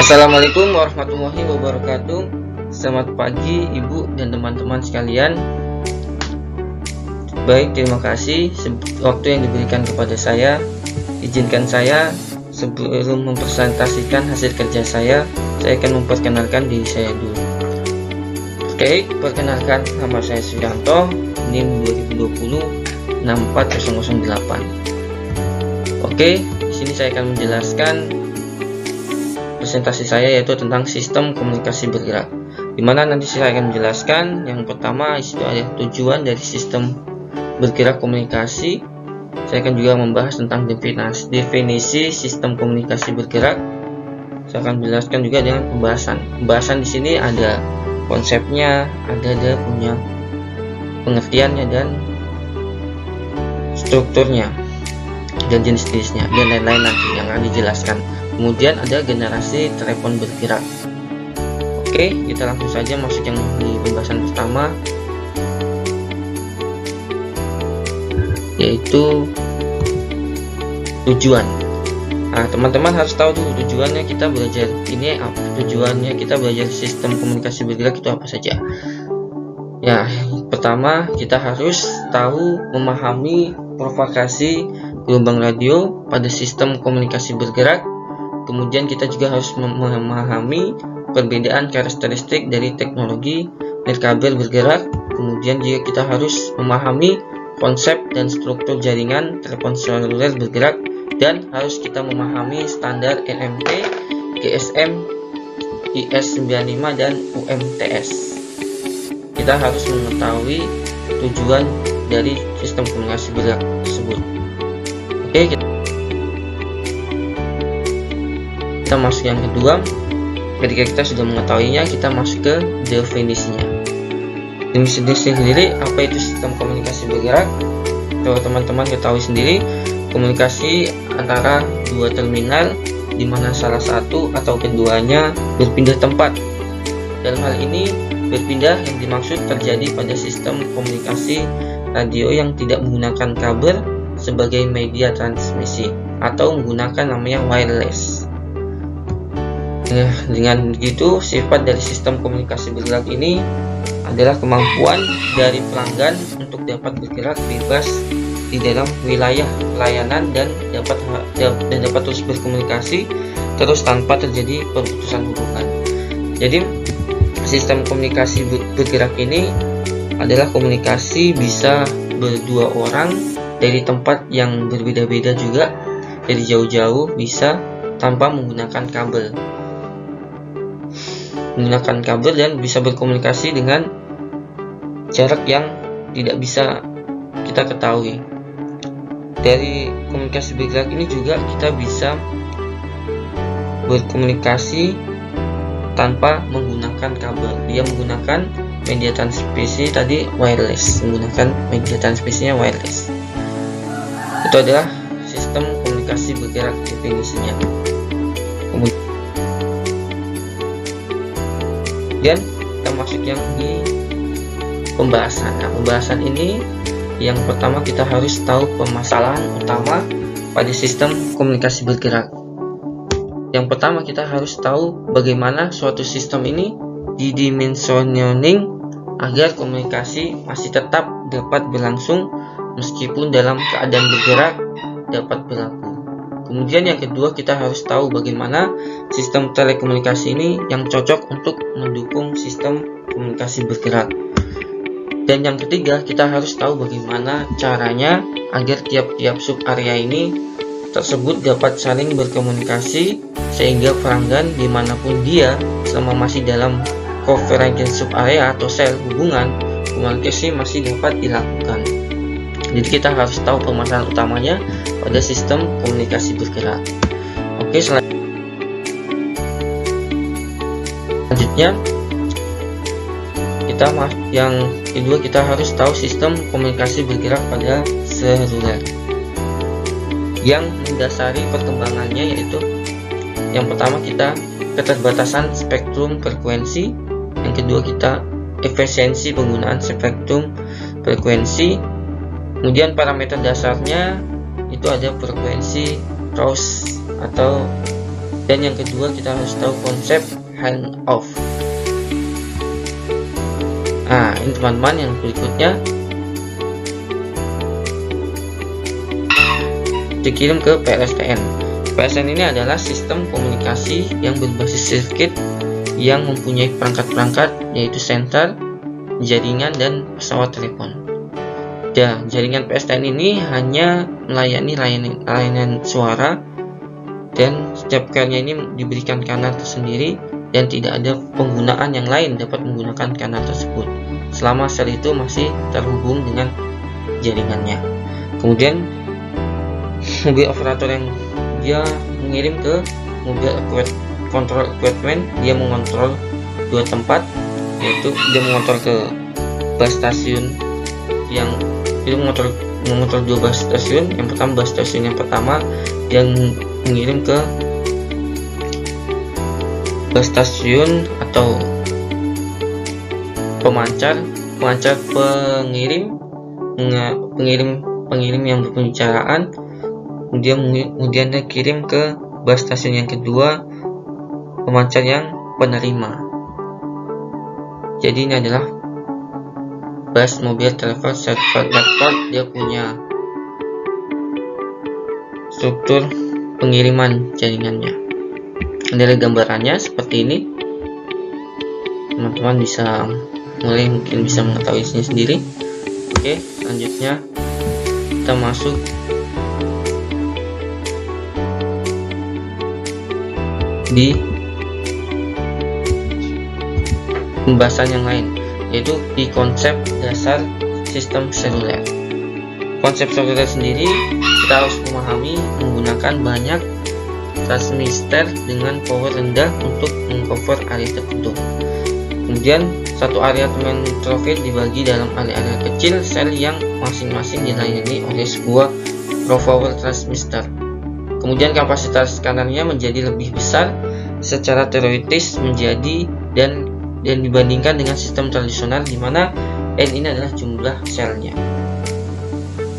Assalamualaikum warahmatullahi wabarakatuh. Selamat pagi Ibu dan teman-teman sekalian. Baik, terima kasih waktu yang diberikan kepada saya. Izinkan saya sebelum mempresentasikan hasil kerja saya akan memperkenalkan diri saya dulu. Oke, perkenalkan, nama saya Suyanto, NIM 2020 64008. Oke, di sini saya akan menjelaskan presentasi saya, yaitu tentang sistem komunikasi bergerak, dimana nanti saya akan menjelaskan yang pertama itu ada tujuan dari sistem bergerak komunikasi. Saya akan juga membahas tentang definisi sistem komunikasi bergerak. Saya akan menjelaskan juga dengan pembahasan di sini ada konsepnya, ada punya pengertiannya dan strukturnya dan jenis-jenisnya dan lain-lain nanti yang akan dijelaskan. Kemudian ada generasi telepon bergerak. Oke, kita langsung saja masuk yang di pembahasan pertama, yaitu tujuan. Nah, teman-teman harus tahu dulu tujuannya kita belajar ini apa. Tujuannya kita belajar sistem komunikasi bergerak itu apa saja. Ya, pertama kita harus tahu memahami propagasi gelombang radio pada sistem komunikasi bergerak. Kemudian kita juga harus memahami perbedaan karakteristik dari teknologi nirkabel bergerak. Kemudian juga kita harus memahami konsep dan struktur jaringan telepon seluler bergerak, dan harus kita memahami standar NMT, GSM, IS95 dan UMTS. Kita harus mengetahui tujuan dari sistem komunikasi bergerak tersebut. Oke, kita masuk yang kedua. Ketika kita sudah mengetahuinya, kita masuk ke definisinya. Definisi sendiri, apa itu sistem komunikasi bergerak? Kalau teman-teman ketahui sendiri, komunikasi antara dua terminal di mana salah satu atau keduanya berpindah tempat. Dalam hal ini, berpindah yang dimaksud terjadi pada sistem komunikasi radio yang tidak menggunakan kabel sebagai media transmisi atau menggunakan namanya wireless. Dengan begitu, sifat dari sistem komunikasi bergerak ini adalah kemampuan dari pelanggan untuk dapat bergerak bebas di dalam wilayah pelayanan dan dapat terus berkomunikasi terus tanpa terjadi pemutusan hubungan. Jadi, sistem komunikasi bergerak ini adalah komunikasi bisa berdua orang dari tempat yang berbeda-beda juga, dari jauh-jauh bisa tanpa menggunakan kabel. Dan bisa berkomunikasi dengan jarak yang tidak bisa kita ketahui. Dari komunikasi bergerak ini juga kita bisa berkomunikasi tanpa menggunakan kabel. Dia menggunakan media transmisi tadi wireless, Itu adalah sistem komunikasi bergerak definisinya. Kemudian kita masuk yang di pembahasan. Nah, pembahasan ini yang pertama kita harus tahu permasalahan utama pada sistem komunikasi bergerak. Yang pertama kita harus tahu bagaimana suatu sistem ini didimensioning agar komunikasi masih tetap dapat berlangsung meskipun dalam keadaan bergerak dapat berlaku. Kemudian yang kedua kita harus tahu bagaimana sistem telekomunikasi ini yang cocok untuk mendukung sistem komunikasi bergerak. Dan yang ketiga kita harus tahu bagaimana caranya agar tiap-tiap sub area ini tersebut dapat saling berkomunikasi sehingga pelanggan dimanapun dia selama masih dalam coverage sub area atau sel hubungan, komunikasi masih dapat dilakukan. Jadi kita harus tahu permasalahan utamanya pada sistem komunikasi bergerak. Oke, selanjutnya yang kedua kita harus tahu sistem komunikasi bergerak pada seluler. Yang mendasari perkembangannya yaitu yang pertama kita keterbatasan spektrum frekuensi, yang kedua kita efisiensi penggunaan spektrum frekuensi. Kemudian parameter dasarnya itu ada frekuensi, Gauss atau Dan yang kedua, kita harus tahu konsep handoff. Nah, ini teman-teman, yang berikutnya dikirim ke PLSTN. PLSTN ini adalah sistem komunikasi yang berbasis sirkuit yang mempunyai perangkat-perangkat, yaitu senter, jaringan, dan pesawat telepon. Dan jaringan PLSTN ini hanya melayani layanan suara, dan setiap filenya ini diberikan kanal tersendiri dan tidak ada penggunaan yang lain dapat menggunakan kanal tersebut selama sel itu masih terhubung dengan jaringannya. Kemudian mobil operator yang dia mengirim ke mobil control equipment, dia mengontrol dua tempat, yaitu dia mengontrol ke bus stasiun yang itu mengontrol dua bus stasiun. Yang pertama, bus stasiun yang pertama dia mengirim ke bus stasiun atau pemancar pengirim yang berpembicaraan, kemudian dia kirim ke bus stasiun yang kedua, pemancar yang penerima. Jadi ini adalah bus mobil telepon server network. Dia punya struktur pengiriman jaringannya. Ini gambarannya seperti ini. Teman-teman mungkin bisa mengetahui ini sendiri. Oke, selanjutnya kita masuk di pembahasan yang lain, yaitu di konsep dasar sistem seluler. Konsep seluler sendiri kita harus memahami menggunakan banyak transmitter dengan power rendah untuk mengcover area tertentu. Kemudian satu area metrofield dibagi dalam area-area kecil sel yang masing-masing dilayani oleh sebuah low power transmitter. Kemudian kapasitas kanalnya menjadi lebih besar secara teoritis dan dibandingkan dengan sistem tradisional di mana N ini adalah jumlah selnya.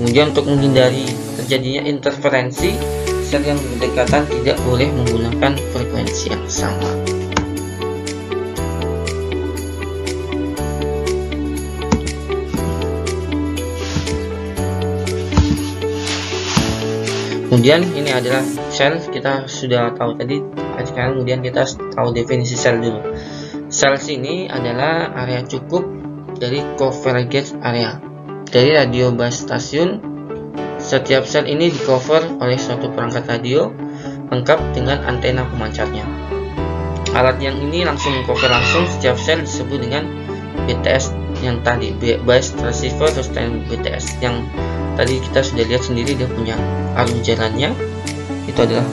Kemudian untuk menghindari terjadinya interferensi, sel yang berdekatan tidak boleh menggunakan frekuensi yang sama. Kemudian ini adalah sel, kita sudah tahu tadi. Sekarang kemudian kita tahu definisi sel dulu. Sel ini adalah area cukup dari convergence area dari radio base stasiun. Setiap sel ini di cover oleh suatu perangkat radio lengkap dengan antena pemancarnya. Alat yang ini langsung mengcover langsung setiap sel disebut dengan BTS yang tadi, base transceiver sustain BTS, yang tadi kita sudah lihat sendiri. Dia punya arus jalannya, itu adalah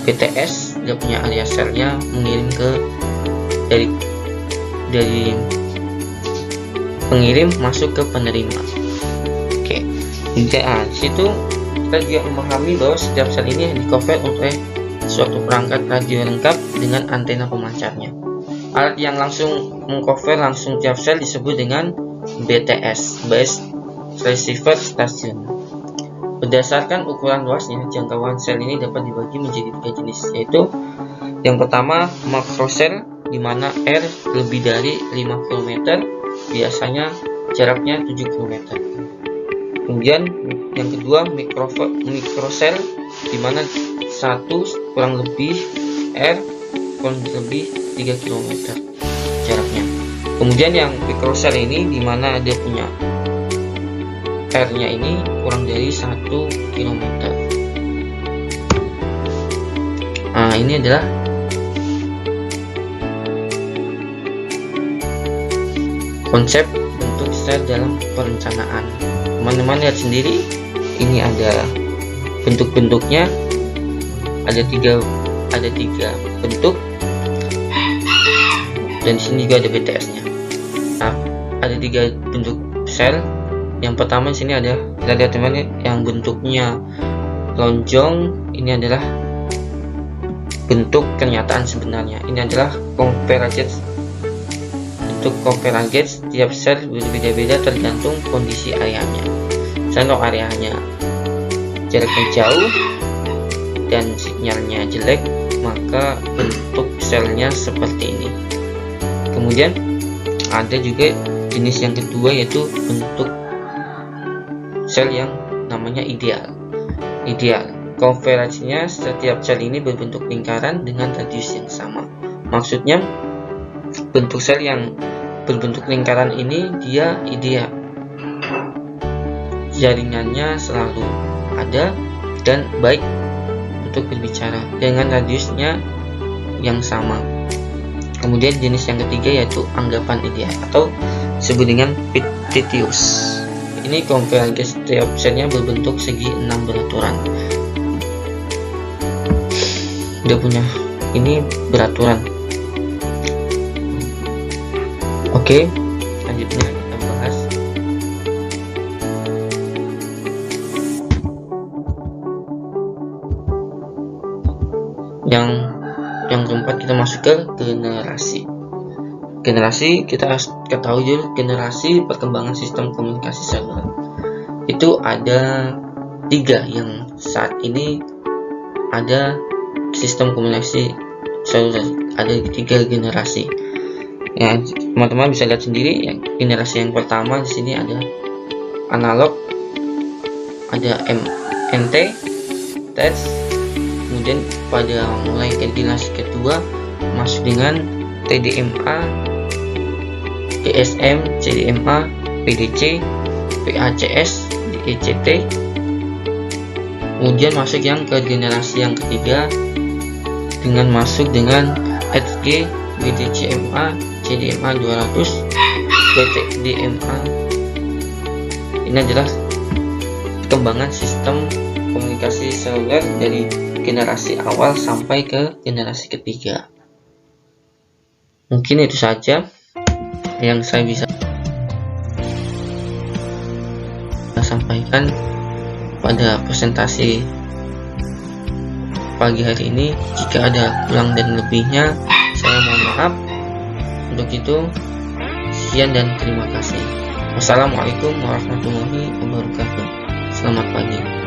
BTS. Dia punya area selnya mengirim ke dari pengirim masuk ke penerima. Oke, jadi situ kita juga memahami bahwa setiap sel ini di cover oleh suatu perangkat radio lengkap dengan antena pemancarnya. Alat yang langsung mengcover langsung tiap sel disebut dengan BTS, base transceiver station. Berdasarkan ukuran luasnya, jangkauan sel ini dapat dibagi menjadi 3 jenis, yaitu yang pertama makrosel, di mana R lebih dari 5 km, biasanya jaraknya 7 km. Kemudian yang kedua mikrosel, di mana 1 kurang lebih R kurang lebih 3 km jaraknya. Kemudian yang mikrosel ini di mana dia punya R-nya ini kurang dari 1 km. Nah, ini adalah konsep bentuk sel dalam perencanaan. Teman-teman lihat sendiri, ini ada bentuk-bentuknya, ada tiga bentuk, dan di sini juga ada BTS-nya. Nah, ada 3 bentuk sel. Yang pertama di sini ada, kita lihat teman-teman, yang bentuknya lonjong, ini adalah bentuk kenyataan sebenarnya. Ini adalah convergence. Untuk convergence, tiap sel berbeda-beda tergantung kondisi areanya. Contoh areanya jaraknya jauh dan sinyalnya jelek, maka bentuk selnya seperti ini. Kemudian ada juga jenis yang kedua, yaitu bentuk sel yang namanya ideal. Konfigurasinya setiap sel ini berbentuk lingkaran dengan radius yang sama. Maksudnya bentuk sel yang berbentuk lingkaran ini dia ideal, jaringannya selalu ada dan baik untuk berbicara dengan radiusnya yang sama. Kemudian jenis yang ketiga yaitu anggapan ideal atau disebut dengan Pitius. Ini konfigurasi setiap selnya berbentuk segi 6 beraturan. Dia punya ini beraturan. Oke, selanjutnya kita bahas yang keempat. Kita masuk ke generasi. Kita harus ketahui dulu generasi perkembangan sistem komunikasi seluler. Itu ada 3 yang saat ini ada sistem komunikasi seluler, ada 3 generasi. Ya, teman-teman bisa lihat sendiri. Ya, generasi yang pertama di sini ada analog, ada MNT, touch. Kemudian pada mulai ke generasi kedua masuk dengan TDMA, GSM, CDMA, PDC, PACS, DECT. Kemudian masuk yang ke generasi yang ketiga dengan masuk dengan HG, BDCMA, CDMA 200, PTDMA. Ini adalah perkembangan sistem komunikasi seluler dari generasi awal sampai ke generasi ketiga. Mungkin itu saja yang saya bisa sampaikan pada presentasi pagi hari ini. Jika ada kurang dan lebihnya, saya mohon maaf. Untuk itu, sekian dan terima kasih. Wassalamualaikum warahmatullahi wabarakatuh. Selamat pagi.